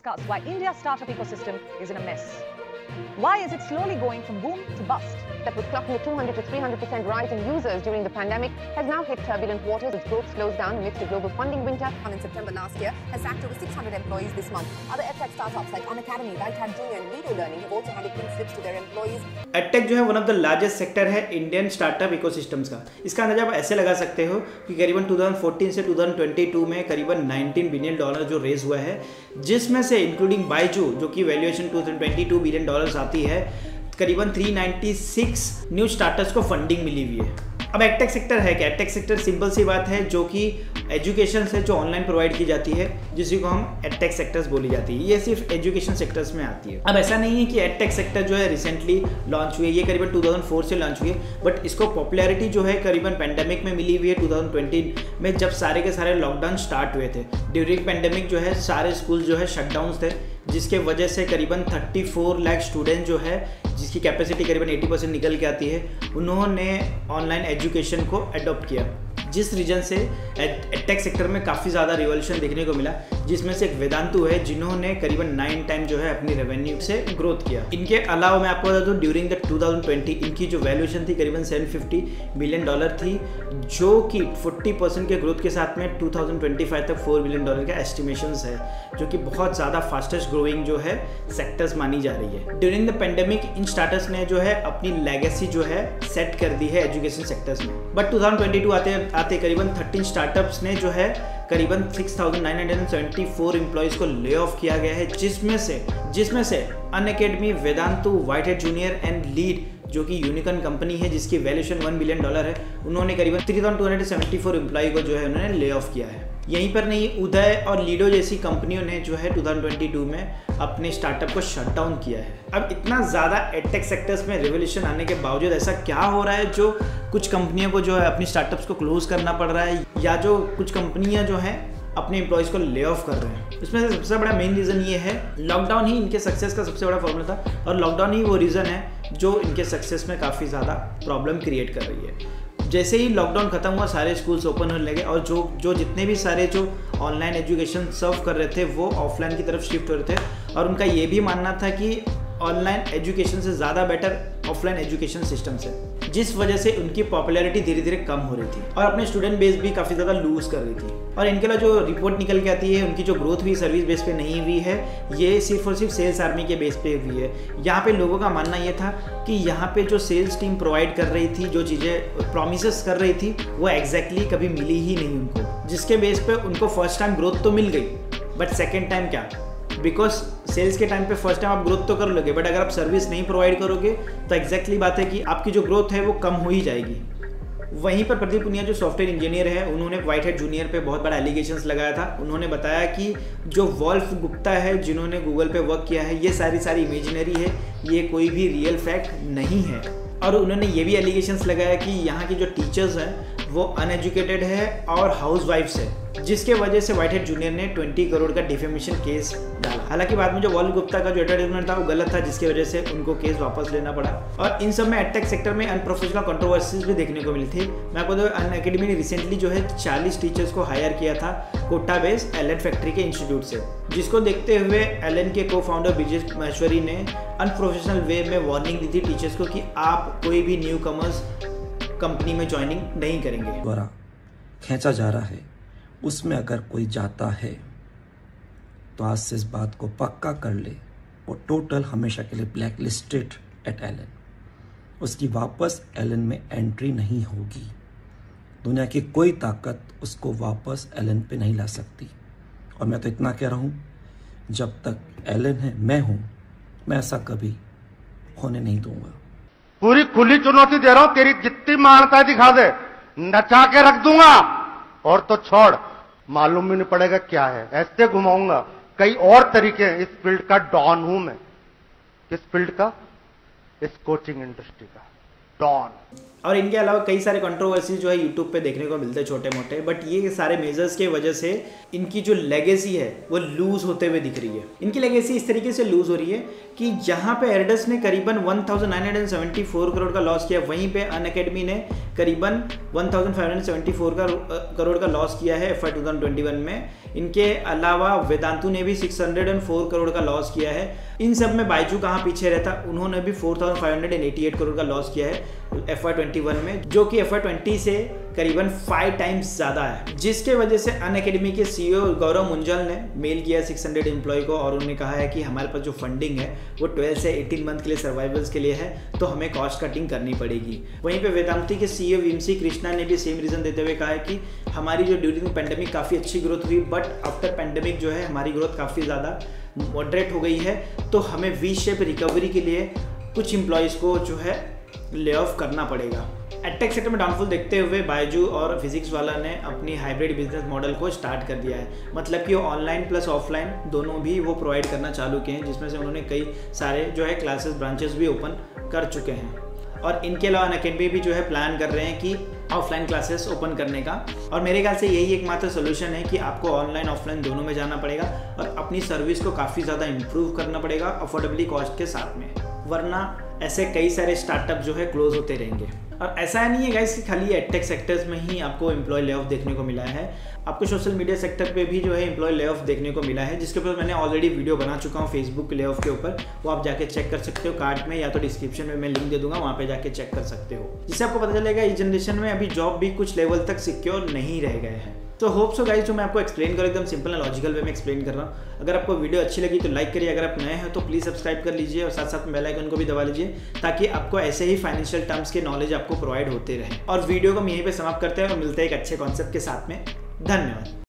Discuss why India's startup ecosystem is in a mess. Why is it slowly going from boom to bust? That was clocking a 200 to 300% rise in users during the pandemic has now hit turbulent waters as growth slows down amidst a global funding winter. In September last year, has sacked over 600 employees this month. Other edtech startups like Unacademy, Whitehand Junior and Lido Learning have also handed pink slips to their employees. Edtech जो है one of the largest sector है Indian startup ecosystems का। इसका अंदाजा आप ऐसे लगा सकते हो कि करीबन 2014 से 2022 में करीबन $19 बिलियन जो रेज हुआ है, जिसमें से इंक्लूडिंग बाइजू जो कि वैल्यूएशन $22 बिलियन आती है, करीबन 396 न्यू स्टार्टअप्स को फंडिंग मिली हुई है। अब एडटेक सेक्टर है क्या? एडटेक सेक्टर सिंपल सी बात है, जो कि एजुकेशन से जो ऑनलाइन प्रोवाइड की जाती है, जिसी को हम एडटेक सेक्टर्स बोली जाती है। ये सिर्फ एजुकेशन सेक्टर्स में आती है। अब ऐसा नहीं है कि एडटेक सेक्टर जो है रिसेंटली लॉन्च हुई है, ये करीबन 2004 से लॉन्च हुई है, बट इसको पॉपुलैरिटी जो है करीबन पेंडेमिक में मिली हुई है 2020 में, जब सारे के सारे लॉकडाउन स्टार्ट हुए थे। ड्यूरिंग पेंडेमिक जो है सारे स्कूल जो है शटडाउन थे, जिसके वजह से करीबन 34 लाख स्टूडेंट जो है, जिसकी कैपेसिटी करीबन 80% निकल के आती है, उन्होंने ऑनलाइन एजुकेशन को अडॉप्ट किया, जिस रीजन से एडटेक सेक्टर में काफ़ी ज़्यादा रिवॉल्यूशन देखने को मिला, जिसमें से एक वेदांतु है जिन्होंने करीबन 9 टाइम जो है अपनी रेवेन्यू से ग्रोथ किया। इनके अलावा मैं आपको बता दूँ, ड्यूरिंग द 2020 इनकी जो वैल्यूएशन थी करीबन $750 बिलियन थी, जो कि 40% के ग्रोथ के साथ में 2025 तक $4 बिलियन का एस्टिमेशंस है, जो कि बहुत ज़्यादा फास्टेस्ट ग्रोइंग जो है सेक्टर्स मानी जा रही है। During the pandemic in startups ने जो है अपनी लेगेसी जो है सेट कर दी है एजुकेशन सेक्टर्स में, बट 2022 आते करीबन 13 स्टार्टअप्स ने जो है करीबन 6,974 एम्प्लॉइज को ले ऑफ किया गया है, जिसमें से Unacademy, Vedantu, whitehead junior and lead जो कि यूनिकॉर्न कंपनी है जिसकी वैल्यूएशन $1 बिलियन है, उन्होंने करीबन 3,274 एम्प्लॉय को जो है उन्होंने ले ऑफ किया है। यहीं पर नहीं, उदय और लीडो जैसी कंपनियों ने जो है 2022 में अपने स्टार्टअप को शट डाउन किया है। अब इतना ज़्यादा एडटेक सेक्टर्स में रिवोल्यूशन आने के बावजूद ऐसा क्या हो रहा है जो कुछ कंपनियों को जो है अपनी स्टार्टअप्स को क्लोज करना पड़ रहा है, या जो कुछ कंपनियां जो हैं अपने एम्प्लॉयज़ को ले ऑफ कर रहे हैं? इसमें से सबसे बड़ा मेन रीज़न ये है, लॉकडाउन ही इनके सक्सेस का सबसे बड़ा फॉर्मूला था, और लॉकडाउन ही वो रीज़न है जो इनके सक्सेस में काफ़ी ज़्यादा प्रॉब्लम क्रिएट कर रही है। जैसे ही लॉकडाउन खत्म हुआ, सारे स्कूल्स ओपन होने लगे, और जो जितने भी सारे जो ऑनलाइन एजुकेशन सर्व कर रहे थे वो ऑफलाइन की तरफ शिफ्ट हो रहे थे, और उनका ये भी मानना था कि ऑनलाइन एजुकेशन से ज़्यादा बेटर ऑफलाइन एजुकेशन सिस्टम से, जिस वजह से उनकी पॉपुलैरिटी धीरे धीरे कम हो रही थी और अपने स्टूडेंट बेस भी काफ़ी ज़्यादा लूज कर रही थी। और इनके लिए जो रिपोर्ट निकल के आती है, उनकी जो ग्रोथ भी सर्विस बेस पे नहीं हुई है, ये सिर्फ और सिर्फ सेल्स आर्मी के बेस पे हुई है। यहाँ पे लोगों का मानना ये था कि यहाँ पे जो सेल्स टीम प्रोवाइड कर रही थी, जो चीज़ें प्रॉमिसेस कर रही थी, वो एग्जैक्टली कभी मिली ही नहीं उनको, जिसके बेस पे उनको फर्स्ट टाइम ग्रोथ तो मिल गई, बट सेकेंड टाइम क्या? बिकॉज सेल्स के टाइम पे फर्स्ट टाइम आप ग्रोथ तो कर लोगे, बट अगर आप सर्विस नहीं प्रोवाइड करोगे तो एग्जैक्टली बात है कि आपकी जो ग्रोथ है वो कम हो ही जाएगी। वहीं पर प्रदीप पुनिया जो सॉफ्टवेयर इंजीनियर है, उन्होंने व्हाइटहेड जूनियर पे बहुत बड़ा एलिगेशंस लगाया था। उन्होंने बताया कि जो वॉल्फ गुप्ता है जिन्होंने गूगल पे वर्क किया है, ये सारी इमेजिनरी है, ये कोई भी रियल फैक्ट नहीं है। और उन्होंने ये भी एलिगेशंस लगाया कि यहाँ की जो टीचर्स हैं वो अनएजुकेटेड है और हाउस वाइफ्स है, जिसके वजह से व्हाइटहेड जूनियर ने 20 करोड़ का डिफेमेशन केस डाला। हालांकि बाद में जो वॉल्फ गुप्ता का जो एडवर्टाइजमेंट था वो गलत था, जिसकी वजह से उनको केस वापस लेना पड़ा। और इन सब में एडटेक सेक्टर में अनप्रोफेशनल कंट्रोवर्सीज भी देखने को मिली थी। मैं आपको तो अनअकैडमी ने रिसेंटली जो है 40 टीचर्स को हायर किया था कोटा बेस्ड एलन फैक्ट्री के इंस्टीट्यूट से, जिसको देखते हुए एलन के को फाउंडर ब्रिजेश महेश्वरी ने अनप्रोफेशनल वे में वार्निंग दी थी टीचर्स को कि आप कोई भी न्यू कमर्स कंपनी में ज्वाइनिंग नहीं करेंगे। द्वारा खींचा जा रहा है, उसमें अगर कोई जाता है तो आज से इस बात को पक्का कर ले, वो टोटल हमेशा के लिए ब्लैक लिस्टेड एट एलन। उसकी वापस एलन में एंट्री नहीं होगी। दुनिया की कोई ताकत उसको वापस एलन पे नहीं ला सकती। और मैं तो इतना कह रहा हूँ, जब तक एलन है मैं हूँ, मैं ऐसा कभी होने नहीं दूंगा। पूरी खुली चुनौती दे रहा हूं, तेरी जितनी मानता है दिखा दे, नचा के रख दूंगा। और तो छोड़, मालूम भी नहीं पड़ेगा क्या है, ऐसे घुमाऊंगा। कई और तरीके हैं। इस फील्ड का डॉन हूं मैं। किस फील्ड का? इस कोचिंग इंडस्ट्री का डॉन। और इनके अलावा कई सारे कंट्रोवर्सी जो है यूट्यूब पे देखने को मिलते हैं छोटे मोटे, बट ये सारे मेजर्स के वजह से इनकी जो लेगेसी है वो लूज होते हुए दिख रही है। इनकी लेगेसी इस तरीके से लूज हो रही है कि जहाँ पे एयरडस ने करीबन 1974 करोड़ का लॉस किया, वहीं पे अनअकैडमी ने करीबन 1574 करोड़ का लॉस किया है FY 2021 में। इनके अलावा वेदांतु ने भी 604 करोड़ का लॉस किया है। इन सब में बायजू कहाँ पीछे रहता, उन्होंने भी 4588 करोड़ का लॉस किया है FY 21 में, जो कि FY 20 से करीबन 5 टाइम्स ज़्यादा है। जिसके वजह से अनअकैडमी के CEO गौरव मुंजल ने मेल किया 600 एम्प्लॉय को और उन्होंने कहा है कि हमारे पास जो फंडिंग है वो 12 से 18 मंथ के लिए सर्वाइवल्स के लिए है, तो हमें कॉस्ट कटिंग करनी पड़ेगी। वहीं पे वेदांती के CEO विमसी कृष्णा ने भी सेम रीज़न देते हुए कहा है कि हमारी जो ड्यूरिंग पैंडेमिक काफ़ी अच्छी ग्रोथ हुई, बट आफ्टर पैंडेमिक जो है हमारी ग्रोथ काफ़ी ज़्यादा मॉडरेट हो गई है, तो हमें वी शेप रिकवरी के लिए कुछ एम्प्लॉयज़ को जो है ले ऑफ करना पड़ेगा। एडटेक सेक्टर में डाउनफॉल देखते हुए बायजू और फिजिक्स वाला ने अपनी हाइब्रिड बिजनेस मॉडल को स्टार्ट कर दिया है, मतलब कि वो ऑनलाइन प्लस ऑफलाइन दोनों भी वो प्रोवाइड करना चालू किए हैं, जिसमें से उन्होंने कई सारे जो है क्लासेस ब्रांचेस भी ओपन कर चुके हैं। और इनके अलावा अनअकैडमी भी जो है प्लान कर रहे हैं कि ऑफलाइन क्लासेस ओपन करने का, और मेरे ख्याल से यही एकमात्र सोल्यूशन है कि आपको ऑनलाइन ऑफलाइन दोनों में जाना पड़ेगा और अपनी सर्विस को काफ़ी ज़्यादा इम्प्रूव करना पड़ेगा अफोर्डेबली कॉस्ट के साथ में, वरना ऐसे कई सारे स्टार्टअप जो है क्लोज होते रहेंगे। और ऐसा नहीं है गाइस कि खाली एडटेक सेक्टर्स में ही आपको एम्प्लॉय ले ऑफ देखने को मिला है, आपको सोशल मीडिया सेक्टर पे भी जो है एम्प्लॉय ले ऑफ देखने को मिला है, जिसके ऊपर मैंने ऑलरेडी वीडियो बना चुका हूँ फेसबुक ले ऑफ के ऊपर, वो आप जाके चेक कर सकते हो कार्ड में या तो डिस्क्रिप्शन में मैं लिंक दे दूंगा, वहाँ पे जाके चेक कर सकते हो, जिससे आपको पता चलेगा इस जनरेशन में अभी जॉब भी कुछ लेवल तक सिक्योर नहीं रह गए हैं। तो होप सो गाइस जो मैं आपको एक्सप्लेन करूँ एकदम सिंपल एंड लॉजिकल वे में एक्सप्लेन कर रहा हूँ। अगर आपको वीडियो अच्छी लगी तो लाइक करिए, अगर आप नए हैं तो प्लीज़ सब्सक्राइब कर लीजिए और साथ साथ बेल आइकन को भी दबा लीजिए, ताकि आपको ऐसे ही फाइनेंशियल टर्म्स के नॉलेज आपको प्रोवाइड होते रहे। और वीडियो को हम यहीं पे समाप्त करते हैं और मिलते हैं एक अच्छे कॉन्सेप्ट के साथ में। धन्यवाद।